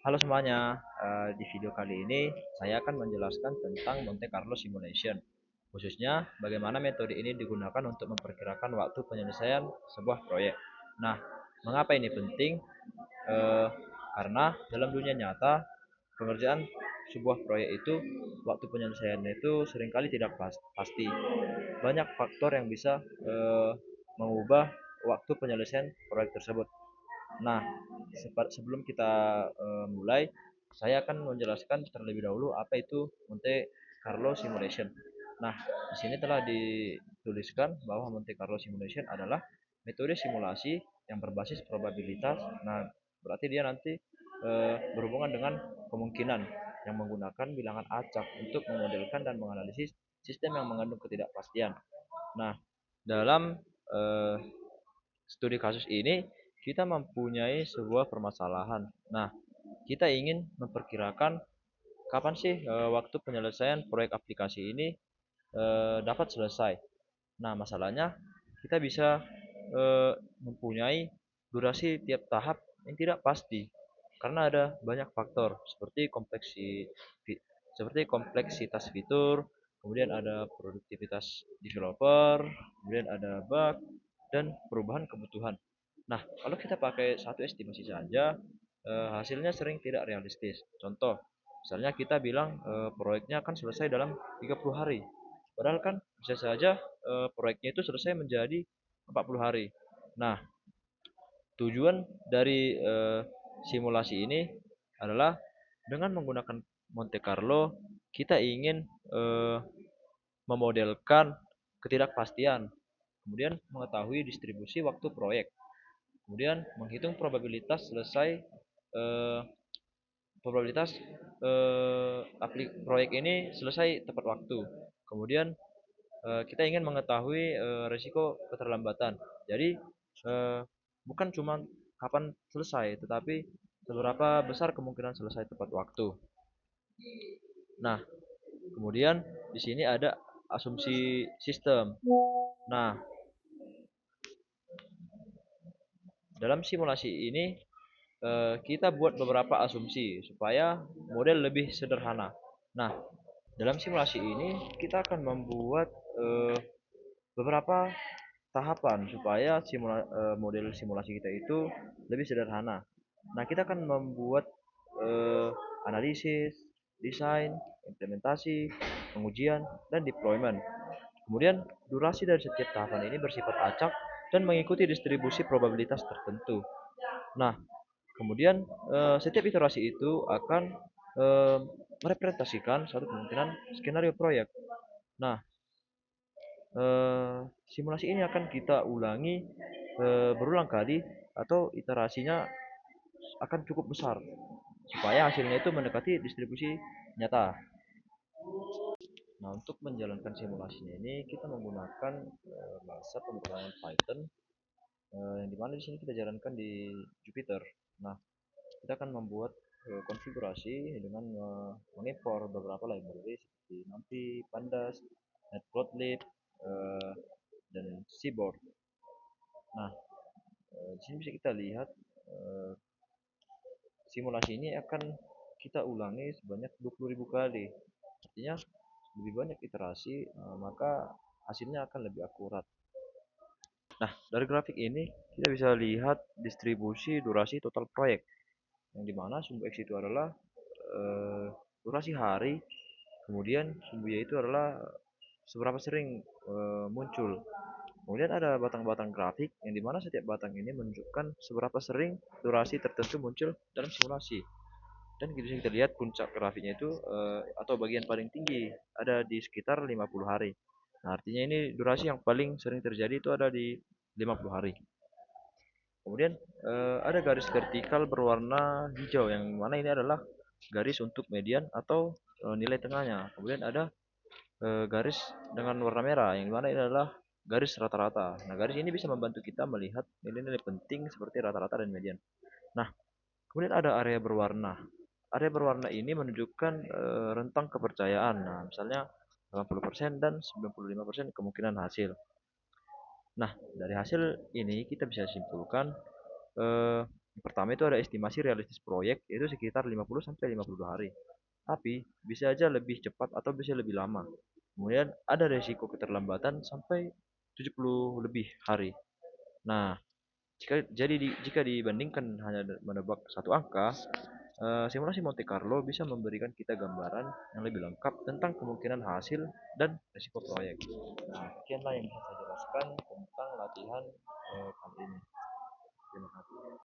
Halo semuanya, di video kali ini saya akan menjelaskan tentang Monte Carlo Simulation, khususnya bagaimana metode ini digunakan untuk memperkirakan waktu penyelesaian sebuah proyek. Nah, mengapa ini penting? Eh, karena dalam dunia nyata, pengerjaan sebuah proyek itu, waktu penyelesaiannya itu seringkali tidak pasti. Banyak faktor yang bisa mengubah waktu penyelesaian proyek tersebut. Nah, sebelum kita mulai, saya akan menjelaskan terlebih dahulu apa itu Monte Carlo Simulation. Nah, di sini telah dituliskan bahwa Monte Carlo Simulation adalah metode simulasi yang berbasis probabilitas. Nah, berarti dia nanti berhubungan dengan kemungkinan yang menggunakan bilangan acak untuk memodelkan dan menganalisis sistem yang mengandung ketidakpastian. Nah, dalam eh, studi kasus ini kita mempunyai sebuah permasalahan. Nah, kita ingin memperkirakan kapan sih waktu penyelesaian proyek aplikasi ini dapat selesai. Nah, masalahnya kita bisa mempunyai durasi tiap tahap yang tidak pasti karena ada banyak faktor seperti kompleksitas fitur, kemudian ada produktivitas developer, kemudian ada bug dan perubahan kebutuhan. Nah, kalau kita pakai satu estimasi saja, hasilnya sering tidak realistis. Contoh, misalnya kita bilang proyeknya akan selesai dalam 30 hari. Padahal kan bisa saja proyeknya itu selesai menjadi 40 hari. Nah, tujuan dari simulasi ini adalah dengan menggunakan Monte Carlo, kita ingin eh, memodelkan ketidakpastian, kemudian mengetahui distribusi waktu proyek, kemudian menghitung eh, probabilitas proyek ini selesai tepat waktu. Kemudian kita ingin mengetahui risiko keterlambatan. Jadi eh, bukan cuma kapan selesai, tetapi seberapa besar kemungkinan selesai tepat waktu. Nah, kemudian di sini ada asumsi sistem. Nah, dalam simulasi ini kita buat beberapa asumsi supaya model lebih sederhana. Nah, dalam simulasi ini kita akan membuat eh, beberapa tahapan supaya model simulasi kita itu lebih sederhana. Nah, kita akan membuat eh, analisis, desain, implementasi, pengujian, dan deployment. Kemudian, durasi dari setiap tahapan ini bersifat acak dan mengikuti distribusi probabilitas tertentu. Nah, kemudian setiap iterasi itu akan eh, merepresentasikan satu kemungkinan skenario proyek. Nah, simulasi ini akan kita ulangi berulang kali atau iterasinya akan cukup besar supaya hasilnya itu mendekati distribusi nyata. Nah, untuk menjalankan simulasinya ini kita menggunakan bahasa pemrograman Python yang dimana di sini kita jalankan di Jupyter. Nah, kita akan membuat konfigurasi dengan mengimpor beberapa library seperti NumPy, Pandas, Matplotlib, eh, dan Seaborn. Nah, di sini bisa kita lihat eh, simulasi ini akan kita ulangi sebanyak 20.000 kali. Artinya lebih banyak iterasi, maka hasilnya akan lebih akurat. Nah, dari grafik ini kita bisa lihat distribusi durasi total proyek, yang dimana sumbu X itu adalah eh, durasi hari, kemudian sumbu Y itu adalah seberapa sering muncul. Kemudian ada batang-batang grafik yang dimana setiap batang ini menunjukkan seberapa sering durasi tertentu muncul dalam simulasi. Dan bisa kita lihat puncak grafiknya itu atau bagian paling tinggi ada di sekitar 50 hari. Nah, artinya ini durasi yang paling sering terjadi itu ada di 50 hari. Kemudian ada garis vertikal berwarna hijau yang mana ini adalah garis untuk median atau nilai tengahnya. Kemudian ada garis dengan warna merah yang mana ini adalah garis rata-rata. Nah, garis ini bisa membantu kita melihat nilai-nilai penting seperti rata-rata dan median. Nah, kemudian ada area berwarna. Area berwarna ini menunjukkan rentang kepercayaan. Nah, misalnya 80% dan 95% kemungkinan hasil. Nah, dari hasil ini kita bisa simpulkan Yang pertama itu ada estimasi realistis proyek, yaitu sekitar 50 sampai 52 hari. Tapi bisa aja lebih cepat atau bisa lebih lama. Kemudian ada resiko keterlambatan sampai 70 lebih hari. Nah, jika dibandingkan hanya menebak satu angka, simulasi Monte Carlo bisa memberikan kita gambaran yang lebih lengkap tentang kemungkinan hasil dan risiko proyek. Nah, sekianlah yang bisa saya jelaskan tentang latihan kali ini. Terima kasih.